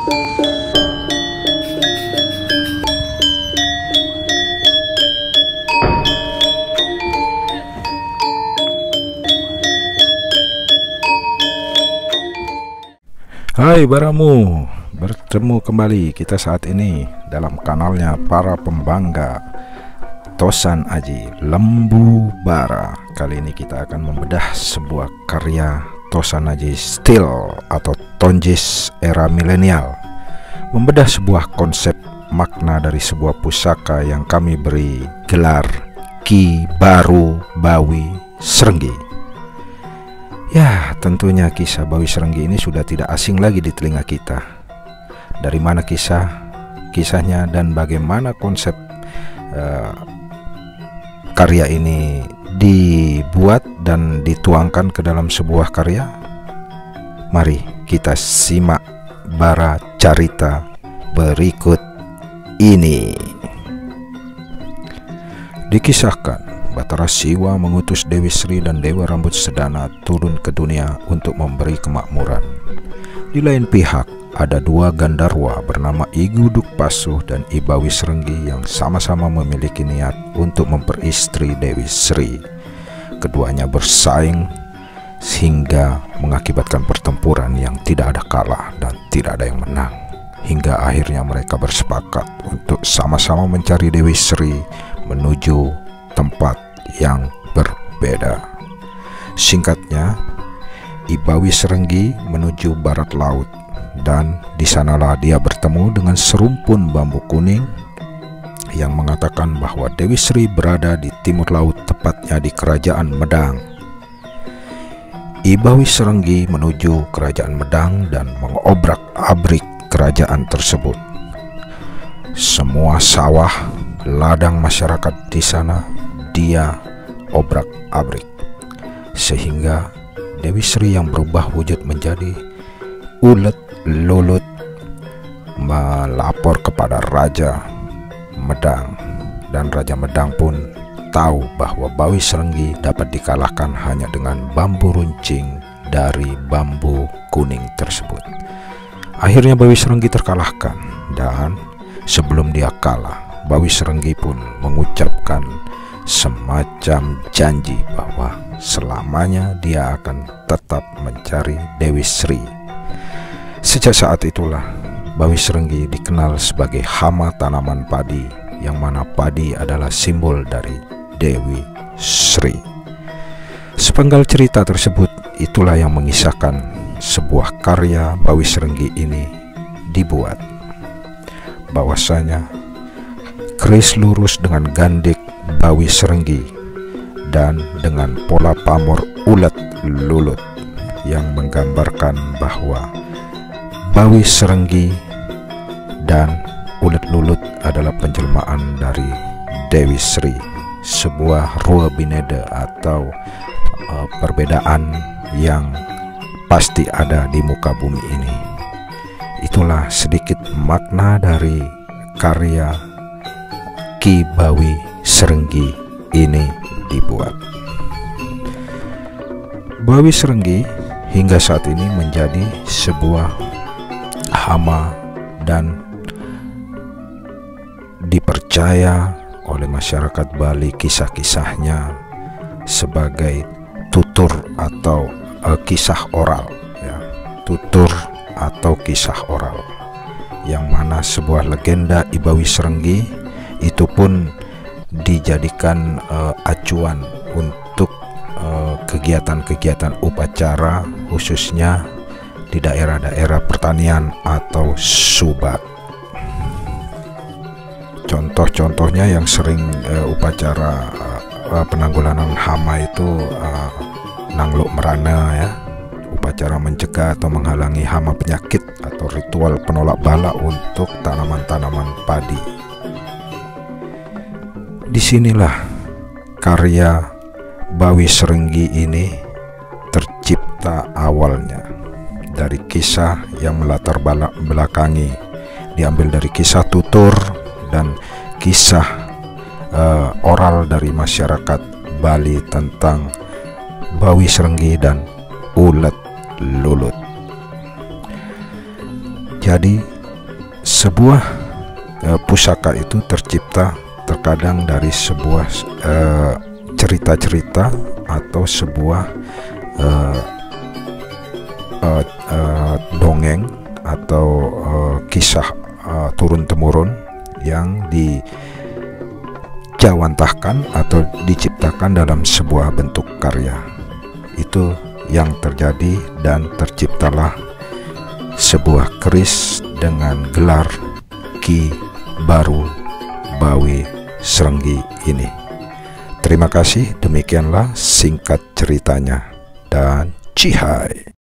Hai Baramu, bertemu kembali kita saat ini dalam kanalnya para pembangga Tosan Aji Lembu Bara. Kali ini kita akan membedah sebuah karya Tosan Aji Steel atau Tonjis era milenial, membedah sebuah konsep makna dari sebuah pusaka yang kami beri gelar Ki Baru Bawi Srenggi. Ya, tentunya kisah Bawi Srenggi ini sudah tidak asing lagi di telinga kita. Dari mana kisahnya dan bagaimana konsep karya ini dibuat dan dituangkan ke dalam sebuah karya? Mari kita simak bara carita berikut ini. Dikisahkan, Batara Siwa mengutus Dewi Sri dan Dewa Rambut Sedana turun ke dunia untuk memberi kemakmuran. Di lain pihak, ada dua Gandarwa bernama I Guduk Pasuh dan I Bawi Srenggi yang sama-sama memiliki niat untuk memperistri Dewi Sri. Keduanya bersaing sehingga mengakibatkan pertempuran yang tidak ada kalah dan tidak ada yang menang. Hingga akhirnya mereka bersepakat untuk sama-sama mencari Dewi Sri menuju tempat yang berbeda. Singkatnya, I Bawi Srenggi menuju barat laut, dan di sanalah dia bertemu dengan serumpun bambu kuning yang mengatakan bahwa Dewi Sri berada di timur laut, tepatnya di kerajaan Medang. I Bawi Srenggi menuju kerajaan Medang dan mengobrak-abrik kerajaan tersebut. Semua sawah, ladang masyarakat di sana dia obrak-abrik, sehingga Dewi Sri yang berubah wujud menjadi ulet lulut melapor kepada Raja Medang, dan Raja Medang pun tahu bahwa Bawi Srenggi dapat dikalahkan hanya dengan bambu runcing dari bambu kuning tersebut. Akhirnya Bawi Srenggi terkalahkan, dan sebelum dia kalah, Bawi Srenggi pun mengucapkan semacam janji bahwa selamanya dia akan tetap mencari Dewi Sri. Sejak saat itulah Bawi Srenggi dikenal sebagai hama tanaman padi, yang mana padi adalah simbol dari Dewi Sri. Sepenggal cerita tersebut itulah yang mengisahkan sebuah karya Bawi Srenggi ini dibuat, bahwasanya keris lurus dengan gandik Bawi Srenggi dan dengan pola pamor ulet lulut yang menggambarkan bahwa Bawi Srenggi dan ulet lulut adalah penjelmaan dari Dewi Sri, sebuah rua bineda atau perbedaan yang pasti ada di muka bumi ini. Itulah sedikit makna dari karya Ki Bawi Srenggi ini dibuat. Bawi Srenggi hingga saat ini menjadi sebuah hama dan dipercaya oleh masyarakat Bali kisah-kisahnya sebagai tutur atau kisah oral, ya, tutur atau kisah oral, yang mana sebuah legenda I Bawi Srenggi itu pun dijadikan acuan untuk kegiatan-kegiatan upacara, khususnya di daerah-daerah pertanian atau subat. Contoh-contohnya yang sering upacara penanggulangan hama itu Nangluk Merana, ya, upacara mencegah atau menghalangi hama penyakit, atau ritual penolak bala untuk tanaman-tanaman padi. Disinilah karya Bawi Srenggi ini tercipta awalnya dari kisah yang melatar belakangi, diambil dari kisah tutur dan kisah oral dari masyarakat Bali tentang Bawi Srenggi dan ulet lulut. Jadi Sebuah pusaka itu tercipta terkadang dari sebuah cerita-cerita atau sebuah dongeng atau kisah turun-temurun yang dijawantahkan atau diciptakan dalam sebuah bentuk karya. Itu yang terjadi dan terciptalah sebuah keris dengan gelar Ki Baru Bawi Srenggi ini. Terima kasih, demikianlah singkat ceritanya, dan cihai.